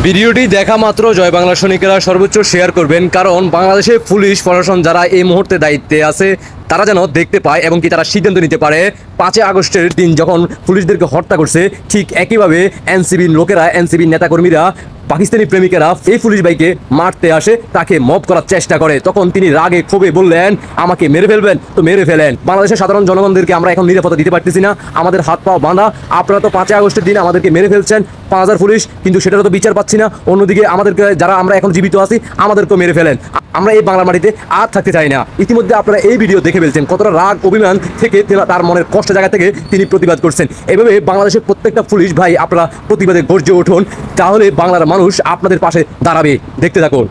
ভিডিওটি দেখা মাত্র জয় বাংলা সৈনিকেরা সর্বোচ্চ শেয়ার করবেন, কারণ বাংলাদেশের পুলিশ প্রশাসন যারা এই মুহূর্তে দায়িত্বে আছে তারা যেন দেখতে পায় এবং কি তারা সিদ্ধান্ত নিতে পারে 5 আগস্টের দিন যখন পুলিশদেরকে হত্যা করছে ঠিক একইভাবে এনসিবির লোকেরা, এনসিবির নেতাকর্মীরা, পাকিস্তানি প্রেমিকেরা এই পুলিশ ভাইকে মারতে আসে, তাকে মব করার চেষ্টা করে। তখন তিনি রাগে ক্ষোভে বললেন, আমাকে মেরে ফেলবেন তো মেরে ফেলেন, বাংলাদেশের সাধারণ জনগণদেরকে আমরা এখন নিরাপত্তা দিতে পারতেছি না, আমাদের হাত পাও বাঁধা, আপনারা তো 5 আগস্টের দিন আমাদেরকে মেরে ফেলছেন 5000 পুলিশ, কিন্তু সেটারও তো বিচার পাচ্ছি না। অন্যদিকে আমাদেরকে যারা আমরা এখন জীবিত আছি আমাদেরকেও মেরে ফেলেন, আমরা এই বাংলার মাটিতে আর থাকতে চাই না। ইতিমধ্যে আপনারা এই ভিডিও দেখে ফেলছেন কতটা রাগ অভিমান থেকে তার মনের কষ্ট জায়গা থেকে তিনি প্রতিবাদ করছেন। এভাবে বাংলাদেশের প্রত্যেকটা পুলিশ ভাই আপনারা প্রতিবাদে গর্জে উঠুন, তাহলে বাংলার মানুষ আপনাদের পাশে দাঁড়াবে। দেখতে থাকুন।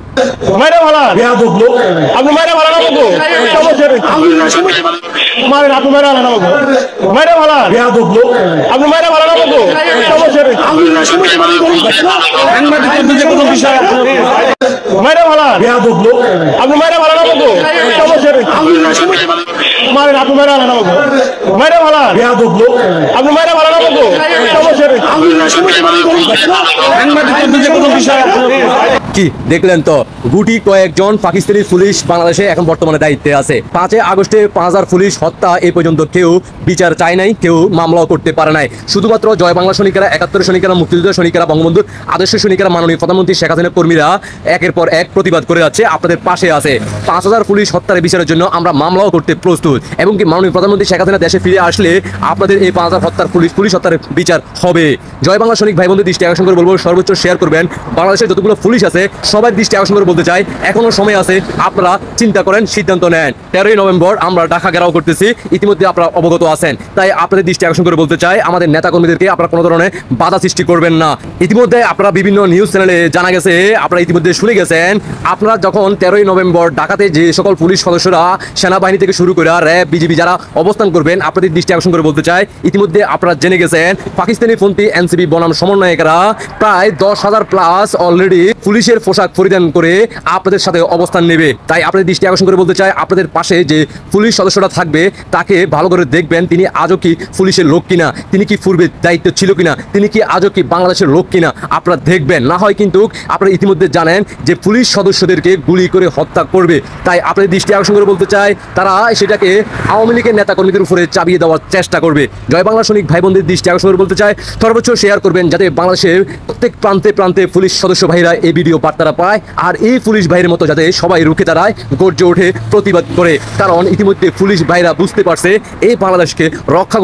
কি দেখলেন তো, গুটি কয়েকজন পাকিস্তানি পুলিশ বাংলাদেশে এখন বর্তমানে দায়িত্বে আছে। 5 আগস্টে 5000 পুলিশ হত্যা এই পর্যন্ত কেউ বিচার চায় নাই, কেউ মামলাও করতে পারে নাই। শুধুমাত্র জয় বাংলা সৈনিকেরা, 71 সৈনিকেরা, মুক্তিযুদ্ধ সৈনিকেরা, বঙ্গবন্ধুর আদর্শ সৈনিকেরা, মাননীয় প্রধানমন্ত্রী শেখ হাসিনার কর্মীরা একের পর এক প্রতিবাদ করে যাচ্ছে, আপনাদের পাশে আছে। 5000 পুলিশ হত্যার বিচারের জন্য আমরা মামলাও করতে প্রস্তুত, এবং কি মাননীয় প্রধানমন্ত্রী শেখ হাসিনা দেশে ফিরে আসলে আপনাদের এই 5000 হত্যার পুলিশ হত্যার বিচার হবে। জয় বাংলা সৈনিক ভাই বন্ধু দৃষ্টি আকর্ষণ করে বলবো, সর্বোচ্চ শেয়ার করবেন। বাংলাদেশের যতগুলো পুলিশ আছে সবাই দৃষ্টি আকর্ষণ করে বলতে চাই, এখনো সময় আছে, আপনারা চিন্তা করেন, সিদ্ধান্ত নেন। 13ই নভেম্বর আমরা ঢাকা ঘেরাও করতেছি, ইতিমধ্যে আপনারা অবগত আছেন, তাই আপনাদের দৃষ্টি আকর্ষণ করে বলতে চাই, আমাদের নেতা কর্মীদেরকে আপনারা কোনো ধরনের বাধা সৃষ্টি করবেন না। ইতিমধ্যে আপনারা বিভিন্ন নিউজ চ্যানেলে জানা গেছে, আপনারা ইতিমধ্যে শুনে গেছেন, আপনারা যখন 13ই নভেম্বর ঢাকাতে যে সকল পুলিশ সদস্যরা সেনাবাহিনী থেকে শুরু করে র্যাব, বিজিবি যারা অবস্থান করবেন, আপনাদের দৃষ্টি আকর্ষণ করে বলতে চাই, ইতিমধ্যে আপনারা জেনে গেছেন পাকিস্তানি পন্থী এনসিবি বনাম সমন্বয়কেরা প্রায় 10,000 প্লাস অলরেডি পুলিশের পোশাক পরিধান করে আপনাদের সাথে অবস্থান নেবে। তাই আপনাদের দৃষ্টি আকর্ষণ করে বলতে চাই, আপনাদের পাশে যে পুলিশ সদস্যরা থাকবে তাকে ভালো করে দেখবেন, তিনি আজও কি পুলিশের লোক কিনা, তিনি কি পূর্বে দায়িত্ব ছিল কিনা, তিনি কি আজও কি বাংলাদেশের লোক কিনা, আপনারা দেখবেন। না হয় কিন্তু আপনারা ইতিমধ্যে জানেন যে পুলিশ সদস্যদেরকে গুলি করে হত্যা করবে। তাই আপনাদের দৃষ্টি আকর্ষণ করে বলতে চাই, তারা সেটাকে আওয়ামী লীগের নেতাকর্মীদের উপরে চাপিয়ে দেওয়ার চেষ্টা করবে। জয় বাংলা সৈনিক ভাই বোনদের দৃষ্টি আকর্ষণ করে বলতে চাই, সর্বোচ্চ শেয়ার করবেন, যাতে বাংলাদেশের প্রত্যেক প্রান্তে প্রান্তে পুলিশ সদস্য ভাইরা এই ভিডিও বার্তারা পায়, আর এই পুলিশ ভাইয়ের মতো যাতে সবাই রুখে দাঁড়ায়, গর্জে ওঠে, প্রতিবাদ করে। কারণ ইতিমধ্যে পুলিশ ভাইরা বুঝতে পারছে এই বাংলাদেশকে রক্ষা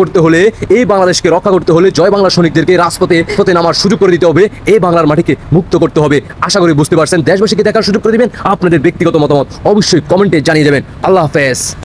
করতে হলে জয় বাংলা সৈনিকদেরকে রাজপথে নামার সুযোগ করে দিতে হবে, এই বাংলার মাটিকে মুক্ত করতে হবে। আশা করি বুঝতে পারছেন। দেশবাসীকে দেখার সুযোগ করে দিবেন, আপনাদের ব্যক্তিগত মতামত অবশ্যই কমেন্টে জানিয়ে দেবেন। আল্লাহ হাফেজ।